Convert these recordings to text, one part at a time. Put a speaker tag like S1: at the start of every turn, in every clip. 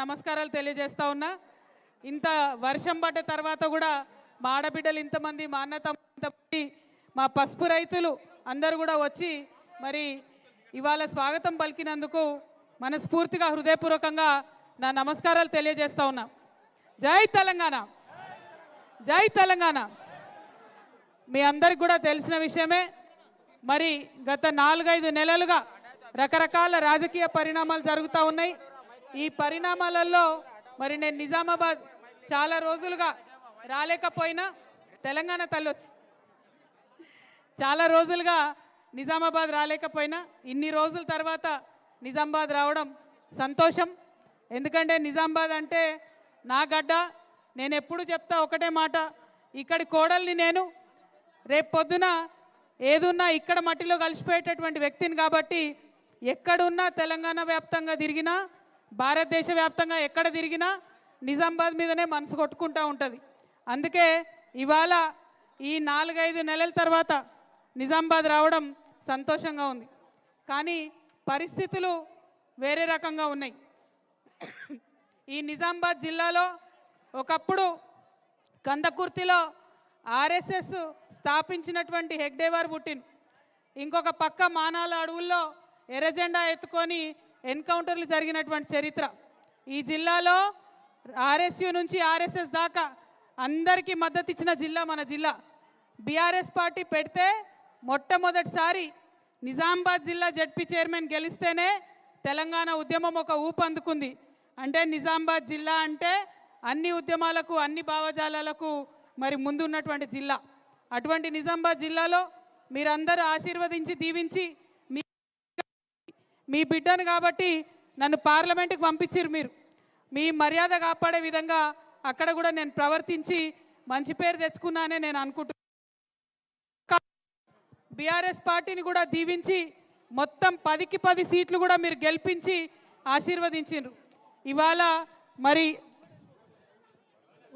S1: నమస్కారాలు తెలియజేస్తా ఉన్నా. ఇంత వర్షం పడ్డ తర్వాత కూడా మా ఆడబిడ్డలు ఇంతమంది, మా అన్న తమ్ముడు, మా పసుపు రైతులు అందరూ కూడా వచ్చి మరి ఇవాళ స్వాగతం పలికినందుకు మనస్ఫూర్తిగా హృదయపూర్వకంగా నా నమస్కారాలు తెలియజేస్తా ఉన్నా. జై తెలంగాణ, జై తెలంగాణ. మీ అందరికి కూడా తెలిసిన విషయమే. మరి గత 4-5 నెలలుగా రకరకాల రాజకీయ పరిణామాలు జరుగుతూ ఉన్నాయి. ఈ పరిణామాలలో మరి నేను నిజామాబాద్ చాలా రోజులుగా రాలేకపోయినా, తెలంగాణ తల్లొచ్చి చాలా రోజులుగా నిజామాబాద్ రాలేకపోయినా ఇన్ని రోజుల తర్వాత నిజామాబాద్ రావడం సంతోషం. ఎందుకంటే నిజామాబాద్ అంటే నా గడ్డ. నేను ఎప్పుడు చెప్తా ఒకటే మాట, ఇక్కడి కోడల్ని నేను. రేపు పొద్దున ఏదున్నా ఇక్కడ మట్టిలో కలిసిపోయేటటువంటి వ్యక్తిని కాబట్టి ఎక్కడున్నా తెలంగాణ వ్యాప్తంగా తిరిగినా, భారతదేశ వ్యాప్తంగా ఎక్కడ తిరిగినా నిజామాబాద్ మీదనే మనసు కొట్టుకుంటూ ఉంటుంది. అందుకే ఇవాళ ఈ 4-5 నెలల తర్వాత నిజామాబాద్ రావడం సంతోషంగా ఉంది. కానీ పరిస్థితులు వేరే రకంగా ఉన్నాయి. ఈ నిజామాబాద్ జిల్లాలో ఒకప్పుడు కందకుర్తిలో ఆర్ఎస్ఎస్ స్థాపించినటువంటి హెగ్డేవార్ పుట్టిన్, ఇంకొక పక్క మానాల అడవుల్లో ఎర్రజెండా ఎత్తుకొని ఎన్కౌంటర్లు జరిగినటువంటి చరిత్ర. ఈ జిల్లాలో ఆర్ఎస్యు నుంచి ఆర్ఎస్ఎస్ దాకా అందరికీ మద్దతు ఇచ్చిన జిల్లా మన జిల్లా. బీఆర్ఎస్ పార్టీ పెడితే మొట్టమొదటిసారి నిజామాబాద్ జిల్లా జడ్పీ చైర్మన్ గెలిస్తేనే తెలంగాణ ఉద్యమం ఒక ఊపు అందుకుంది. అంటే నిజామాబాద్ జిల్లా అంటే అన్ని ఉద్యమాలకు, అన్ని భావజాలాలకు మరి ముందున్నటువంటి జిల్లా. అటువంటి నిజామాబాద్ జిల్లాలో మీరందరూ ఆశీర్వదించి దీవించి మీ బిడ్డను కాబట్టి నన్ను పార్లమెంటుకి పంపించారు. మీరు మీ మర్యాద కాపాడే విధంగా అక్కడ కూడా నేను ప్రవర్తించి మంచి పేరు తెచ్చుకున్నానే నేను అనుకుంటున్నాను. బీఆర్ఎస్ పార్టీని కూడా దీవించి మొత్తం 10కి 10 సీట్లు కూడా మీరు గెలిపించి ఆశీర్వదించారు. ఇవాళ మరి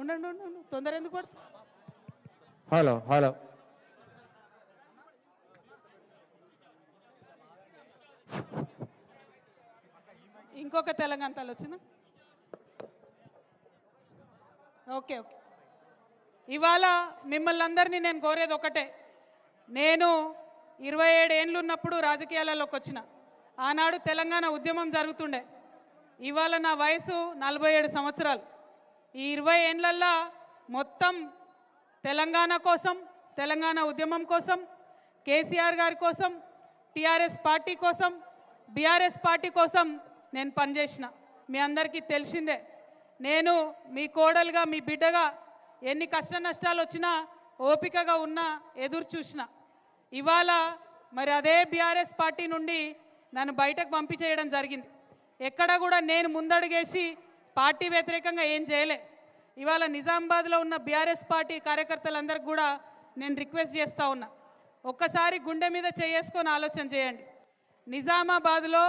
S1: ఉండండి, తొందర ఎందుకు పడుతుంది?
S2: హలో హలో
S1: ఇంకొక తెలంగాణ తల్లి వచ్చిందా? Okay okay. ఇవాళ మిమ్మల్ని అందరినీ నేను కోరేది ఒకటే. నేను 27 ఏళ్ళు ఉన్నప్పుడు రాజకీయాలలోకి వచ్చిన. ఆనాడు తెలంగాణ ఉద్యమం జరుగుతుండే. ఇవాళ నా వయసు 47 సంవత్సరాలు. ఈ 20 ఏళ్ళల్లో మొత్తం తెలంగాణ కోసం, తెలంగాణ ఉద్యమం కోసం, కేసీఆర్ గారి కోసం, టీఆర్ఎస్ పార్టీ కోసం, బీఆర్ఎస్ పార్టీ కోసం నేను పనిచేసిన. మీ అందరికీ తెలిసిందే. నేను మీ కోడలుగా, మీ బిడ్డగా ఎన్ని కష్ట నష్టాలు వచ్చినా ఓపికగా ఉన్నా, ఎదురు చూసిన. ఇవాళ మరి అదే బీఆర్ఎస్ పార్టీ నుండి నన్ను బయటకు పంపించేయడం జరిగింది. ఎక్కడ కూడా నేను ముందడుగేసి పార్టీ వ్యతిరేకంగా ఏం చేయలే. ఇవాళ నిజామాబాద్లో ఉన్న బీఆర్ఎస్ పార్టీ కార్యకర్తలందరికీ కూడా నేను రిక్వెస్ట్ చేస్తూ ఉన్నా, ఒక్కసారి గుండె మీద చేసుకొని ఆలోచన చేయండి. నిజామాబాద్లో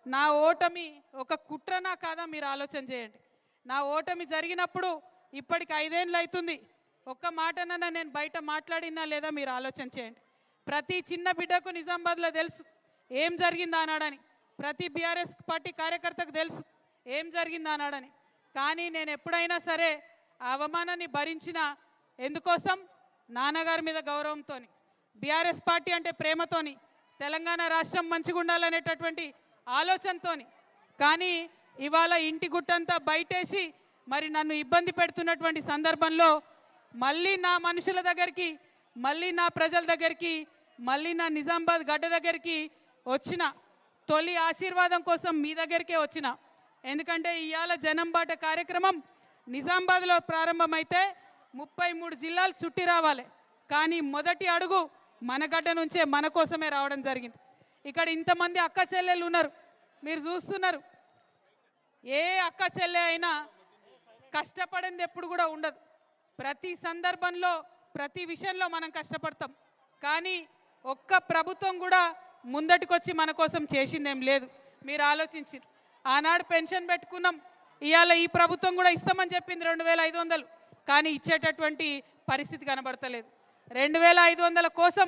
S1: నా ఓటమి ఒక కుట్రనా కాదా మీరు ఆలోచన చేయండి. నా ఓటమి జరిగినప్పుడు ఇప్పటికి 5 ఏళ్ళు అవుతుంది. ఒక్క మాటనన్నా నేను బయట మాట్లాడినా లేదా మీరు ఆలోచన చేయండి. ప్రతి చిన్న బిడ్డకు నిజామాబాద్లో తెలుసు ఏం జరిగింది ఆనాడని. ప్రతి బీఆర్ఎస్ పార్టీ కార్యకర్తకు తెలుసు ఏం జరిగింది ఆనాడని. కానీ నేను ఎప్పుడైనా సరే ఆ అవమానాన్ని భరించిన. ఎందుకోసం? నాన్నగారి మీద గౌరవంతో, బీఆర్ఎస్ పార్టీ అంటే ప్రేమతోని, తెలంగాణ రాష్ట్రం మంచిగా ఉండాలనేటటువంటి ఆలోచనతో. కానీ ఇవాళ ఇంటి గుట్టంతా బయటేసి మరి నన్ను ఇబ్బంది పెడుతున్నటువంటి సందర్భంలో మళ్ళీ నా మనుషుల దగ్గరికి, మళ్ళీ నా ప్రజల దగ్గరికి, మళ్ళీ నా నిజామాబాద్ గడ్డ దగ్గరికి వచ్చిన. తొలి ఆశీర్వాదం కోసం మీ దగ్గరికే వచ్చిన. ఎందుకంటే ఇవాళ జనం బాట కార్యక్రమం నిజామాబాద్లో ప్రారంభమైతే 33 జిల్లాలు చుట్టి రావాలి. కానీ మొదటి అడుగు మన గడ్డ నుంచే మన కోసమే రావడం జరిగింది. ఇక్కడ ఇంతమంది అక్క చెల్లెళ్ళు ఉన్నారు, మీరు చూస్తున్నారు. ఏ అక్క చెల్లె అయినా కష్టపడింది ఎప్పుడు కూడా ఉండదు. ప్రతి సందర్భంలో, ప్రతి విషయంలో మనం కష్టపడతాం. కానీ ఒక్క ప్రభుత్వం కూడా ముందటికొచ్చి మన కోసం చేసిందేం లేదు. మీరు ఆలోచించారు. ఆనాడు పెన్షన్ పెట్టుకున్నాం, ఇవాళ ఈ ప్రభుత్వం కూడా ఇస్తామని చెప్పింది 2500. కానీ ఇచ్చేటటువంటి పరిస్థితి కనబడతలేదు. 2500 కోసం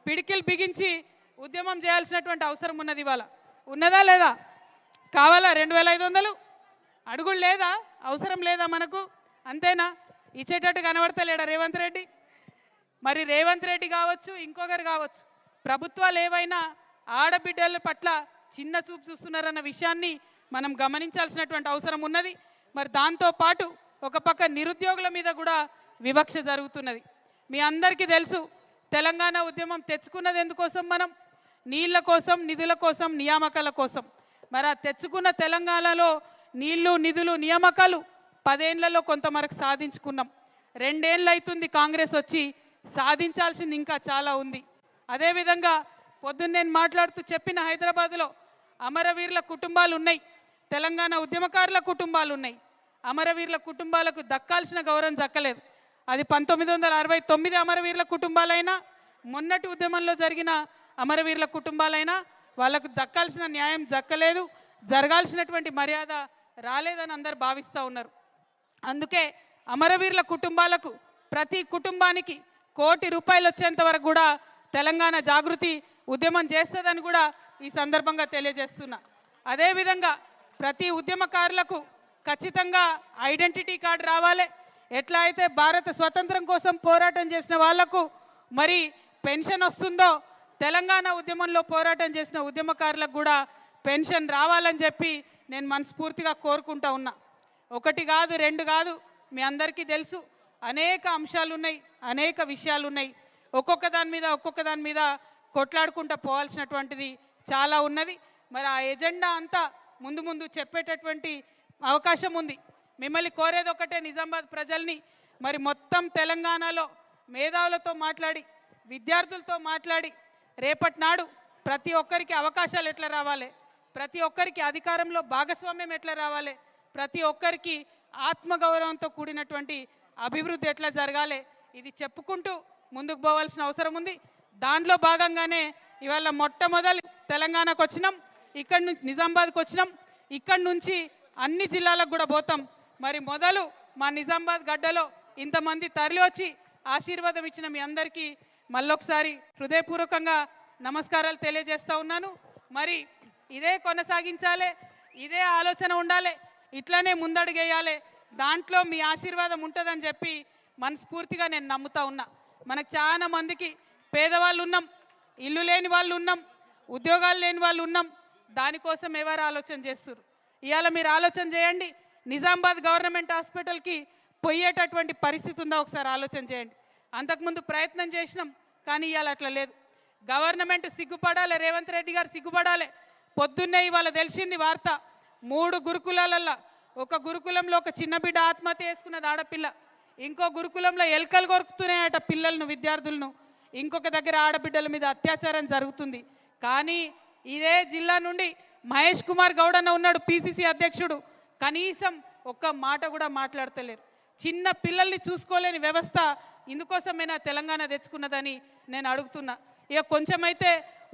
S1: పిడికిలు బిగించి ఉద్యమం చేయాల్సినటువంటి అవసరం ఉన్నది. ఇవాళ ఉన్నదా లేదా? కావాలా 2500? అడుగులు లేదా, అవసరం లేదా మనకు? అంతేనా? ఇచ్చేటట్టు కనబడతలేడా రేవంత్ రెడ్డి? మరి రేవంత్ రెడ్డి కావచ్చు, ఇంకొకరు కావచ్చు, ప్రభుత్వాలు ఏవైనా ఆడబిడ్డల పట్ల చిన్న చూపు చూస్తున్నారన్న విషయాన్ని మనం గమనించాల్సినటువంటి అవసరం ఉన్నది. మరి దాంతోపాటు ఒక పక్క నిరుద్యోగుల మీద కూడా వివక్ష జరుగుతున్నది. మీ అందరికీ తెలుసు, తెలంగాణ ఉద్యమం తెచ్చుకున్నది ఎందుకోసం? మనం నీళ్ళ కోసం, నిధుల కోసం, నియామకాల కోసం. మరి ఆ తెచ్చుకున్న తెలంగాణలో నీళ్లు, నిధులు, నియామకాలు 10 ఏళ్లలో కొంతవరకు సాధించుకున్నాం. 2 ఏళ్ళు అవుతుంది కాంగ్రెస్ వచ్చి, సాధించాల్సింది ఇంకా చాలా ఉంది. అదేవిధంగా పొద్దున్న నేను మాట్లాడుతూ చెప్పిన, హైదరాబాద్లో అమరవీరుల కుటుంబాలు ఉన్నాయి, తెలంగాణ ఉద్యమకారుల కుటుంబాలు ఉన్నాయి. అమరవీరుల కుటుంబాలకు దక్కాల్సిన గౌరవం దక్కలేదు. అది 1969 అమరవీరుల కుటుంబాలైనా, మొన్నటి ఉద్యమంలో జరిగిన అమరవీరుల కుటుంబాలైనా వాళ్ళకు దక్కాల్సిన న్యాయం దక్కలేదు, జరగాల్సినటువంటి మర్యాద రాలేదని అందరు భావిస్తూ ఉన్నారు. అందుకే అమరవీరుల కుటుంబాలకు ప్రతి కుటుంబానికి ₹1 కోటి వచ్చేంత వరకు కూడా తెలంగాణ జాగృతి ఉద్యమం చేస్తుందని కూడా ఈ సందర్భంగా తెలియజేస్తున్నా. అదేవిధంగా ప్రతి ఉద్యమకారులకు ఖచ్చితంగా ఐడెంటిటీ కార్డు రావాలి. ఎట్లా అయితే భారత స్వతంత్రం కోసం పోరాటం చేసిన వాళ్లకు మరి పెన్షన్ వస్తుందో, తెలంగాణ ఉద్యమంలో పోరాటం చేసిన ఉద్యమకారులకు కూడా పెన్షన్ రావాలని చెప్పి నేను మనస్ఫూర్తిగా కోరుకుంటా ఉన్నా. 1 కాదు, 2 కాదు, మీ అందరికీ తెలుసు అనేక అంశాలు ఉన్నాయి, అనేక విషయాలు ఉన్నాయి. ఒక్కొక్క దాని మీద కొట్లాడుకుంటూ పోవాల్సినటువంటిది చాలా ఉన్నది. మరి ఆ ఎజెండా అంతా ముందు చెప్పేటటువంటి అవకాశం ఉంది. మిమ్మల్ని కోరేది ఒకటే, నిజామాబాద్ ప్రజల్ని మరి మొత్తం తెలంగాణలో మేధావులతో మాట్లాడి, విద్యార్థులతో మాట్లాడి, రేపటి నాడు ప్రతి ఒక్కరికి అవకాశాలు ఎట్లా రావాలి, ప్రతి ఒక్కరికి అధికారంలో భాగస్వామ్యం ఎట్లా రావాలి, ప్రతి ఒక్కరికి ఆత్మగౌరవంతో కూడినటువంటి అభివృద్ధి ఎట్లా జరగాలి, ఇది చెప్పుకుంటూ ముందుకు పోవాల్సిన అవసరం ఉంది. దానిలో భాగంగానే ఇవాళ మొట్టమొదలు తెలంగాణకు వచ్చినాం, ఇక్కడి నుంచి నిజామాబాద్కి వచ్చినాం, ఇక్కడి నుంచి అన్ని జిల్లాలకు కూడా పోతాం. మరి మొదలు మా నిజామాబాద్ గడ్డలో ఇంతమంది తరలి వచ్చి ఆశీర్వాదం ఇచ్చిన మీ అందరికీ మళ్ళొకసారి హృదయపూర్వకంగా నమస్కారాలు తెలియజేస్తూ ఉన్నాను. మరి ఇదే కొనసాగించాలి, ఇదే ఆలోచన ఉండాలి, ఇట్లానే ముందడుగేయాలి. దాంట్లో మీ ఆశీర్వాదం ఉంటుందని చెప్పి మనస్ఫూర్తిగా నేను నమ్ముతా ఉన్నా. మనకు చాలా మందికి పేదవాళ్ళు ఉన్నాం, ఇల్లు లేని వాళ్ళు ఉన్నాం, ఉద్యోగాలు లేని వాళ్ళు ఉన్నాం. దానికోసం ఎవరు ఆలోచన చేస్తారు? ఇవాళ మీరు ఆలోచన చేయండి, నిజామాబాద్ గవర్నమెంట్ హాస్పిటల్కి పోయేటటువంటి పరిస్థితి ఉందా ఒకసారి ఆలోచన చేయండి. అంతకుముందు ప్రయత్నం చేసినాం, కానీ ఇవాళ అట్లా లేదు. గవర్నమెంట్ సిగ్గుపడాలి, రేవంత్ రెడ్డి గారు సిగ్గుపడాలి. పొద్దున్నే ఇవాళ తెలిసింది వార్త, 3 గురుకులాలల్లో, ఒక గురుకులంలో ఒక చిన్న బిడ్డ ఆత్మహత్య చేసుకున్నది ఆడపిల్ల, ఇంకో గురుకులంలో ఎలుకలు కొరుకుతున్నాయట పిల్లలను, విద్యార్థులను, ఇంకొక దగ్గర ఆడబిడ్డల మీద అత్యాచారం జరుగుతుంది. కానీ ఇదే జిల్లా నుండి మహేష్ కుమార్ గౌడ్ అన్న ఉన్నాడు, పిసిసి అధ్యక్షుడు, కనీసం ఒక్క మాట కూడా మాట్లాడతలేరు. చిన్న పిల్లల్ని చూసుకోలేని వ్యవస్థ ఇందుకోసమైనా తెలంగాణ తెచ్చుకున్నదని నేను అడుగుతున్నా. ఇక కొంచెమైతే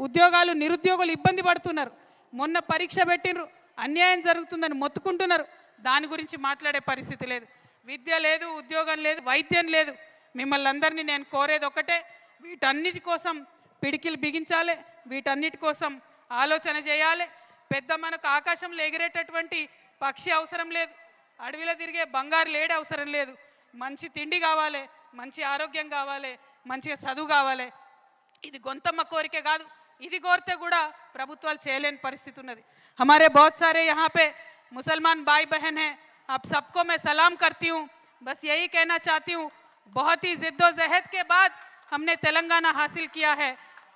S1: ఉద్యోగాలు, నిరుద్యోగులు ఇబ్బంది పడుతున్నారు. మొన్న పరీక్ష పెట్టినరు, అన్యాయం జరుగుతుందని మొత్తుకుంటున్నారు. దాని గురించి మాట్లాడే పరిస్థితి లేదు. విద్య లేదు, ఉద్యోగం లేదు, వైద్యం లేదు. మిమ్మల్ని అందరినీ నేను కోరేది ఒకటే, వీటన్నిటి కోసం పిడికిలు బిగించాలి, వీటన్నిటి కోసం ఆలోచన చేయాలి. పెద్ద మనకు ఆకాశంలో ఎగిరేటటువంటి పక్షి అవసరం లేదు, అడవిలో తిరిగే బంగారు లేడి అవసరం లేదు. మంచి తిండి కావాలి, మంచి ఆరోగ్యం కావాలి, మంచిగా చదువు కావాలి. ఇది గొంతమ్మ కోరిక కాదు, ఇది కోరితే కూడా ప్రభుత్వాలు చేయలేని పరిస్థితి ఉన్నది. हमारे बहुत सारे यहाँ पे मुसलमान भाई बहन हैं, आप सबको मैं सलाम करती हूँ. बस यही कहना चाहती हूँ, बहुत ही जिद्दोजहद के बाद हमने तेलंगाना हासिल किया है.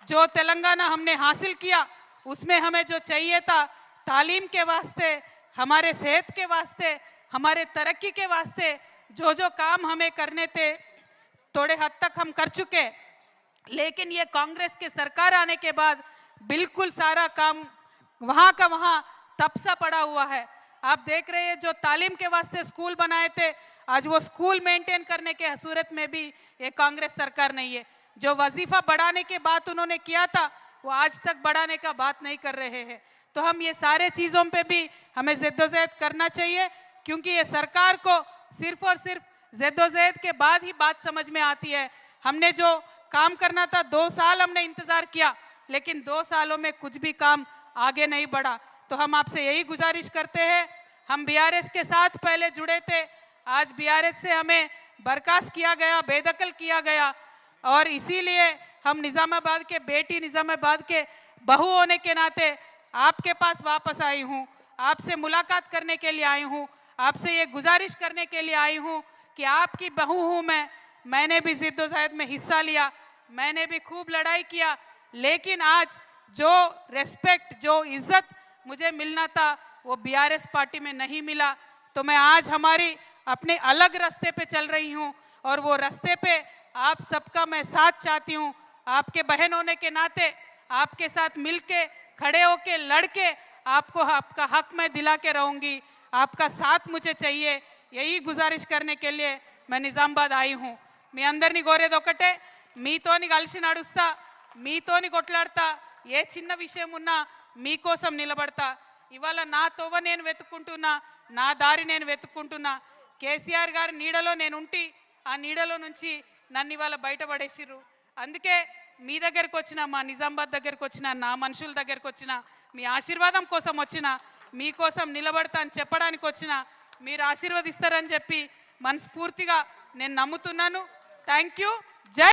S1: जो तेलंगाना हमने हासिल किया उसमें हमें जो चाहिए था, तालीम के वास्ते, हमारे सेहत के वास्ते, हमारे तरक्की के वास्ते जो काम हमें करने थे थोड़े हद तक हम कर चुके. लेकिन ये कांग्रेस के सरकार आने के बाद बिल्कुल सारा काम वहाँ का वहाँ तपसा पड़ा हुआ है. आप देख रहे हैं, जो तालीम के वास्ते स्कूल बनाए थे, आज वो स्कूल मेंटेन करने के सूरत में भी ये कांग्रेस सरकार नहीं है. जो वजीफा बढ़ाने के बात उन्होंने किया था, वो आज तक बढ़ाने का बात नहीं कर रहे हैं. तो हम ये सारे चीज़ों पे भी हमें जद्दोजहद करना चाहिए, क्योंकि ये सरकार को सिर्फ और सिर्फ जद्दोजहद के बाद ही बात समझ में आती है. हमने जो काम करना था, 2 साल हमने इंतज़ार किया, लेकिन 2 सालों में कुछ भी काम आगे नहीं बढ़ा. तो हम आपसे यही गुजारिश करते हैं, हम बीआरएस के साथ पहले जुड़े थे, आज बीआरएस से हमें बर्खास्त किया गया, बेदखल किया गया, और इसीलिए हम निजामाबाद के बेटी, निजामाबाद के बहू होने के नाते आपके पास वापस आई हूँ, आपसे मुलाकात करने के लिए आई हूँ, आपसे ये गुजारिश करने के लिए आई हूँ कि आपकी बहू हूँ मैंने भी जिद्दोजहद में हिस्सा लिया, मैंने भी खूब लड़ाई किया, लेकिन आज जो रेस्पेक्ट, जो इज्जत मुझे मिलना था वो बीआरएस पार्टी में नहीं मिला। तो मैं आज हमारी अपने अलग रास्ते पे चल रही हूँ, और वो रास्ते पे आप सबका मैं साथ चाहती हूँ। आपके बहन होने के नाते आपके साथ मिलके, खड़े होके, लड़के आपको आपका हक मैं दिला के रहूँगी। आपका साथ मुझे चाहिए, यही गुजारिश करने के लिए मैं నిజామాబాద్ आई हूँ। మీ అందరినీ కోరేది ఒకటే, మీతోని కలిసి నడుస్తా, మీతోని కొట్లాడతా, ఏ చిన్న విషయం ఉన్నా మీకోసం నిలబడతా। ఇవాళ నా తోవ నేను వెతుక్కుంటున్నా, నా దారి నేను వెతుక్కుంటున్నా। కేసీఆర్ గారి నీడలో నేను ఉంటి, ఆ నీడలో నుంచి నన్ను ఇవాళ బయటపడేసిర్రు। అందుకే మీ దగ్గరికి వచ్చిన, మా నిజామాబాద్ దగ్గరికి వచ్చిన, నా మనుషుల దగ్గరికి వచ్చిన, మీ ఆశీర్వాదం కోసం వచ్చిన, మీకోసం నిలబడతా అని చెప్పడానికి వచ్చిన, మీరు ఆశీర్వదిస్తారని చెప్పి మనస్ఫూర్తిగా నేను నమ్ముతున్నాను। Thank you. జై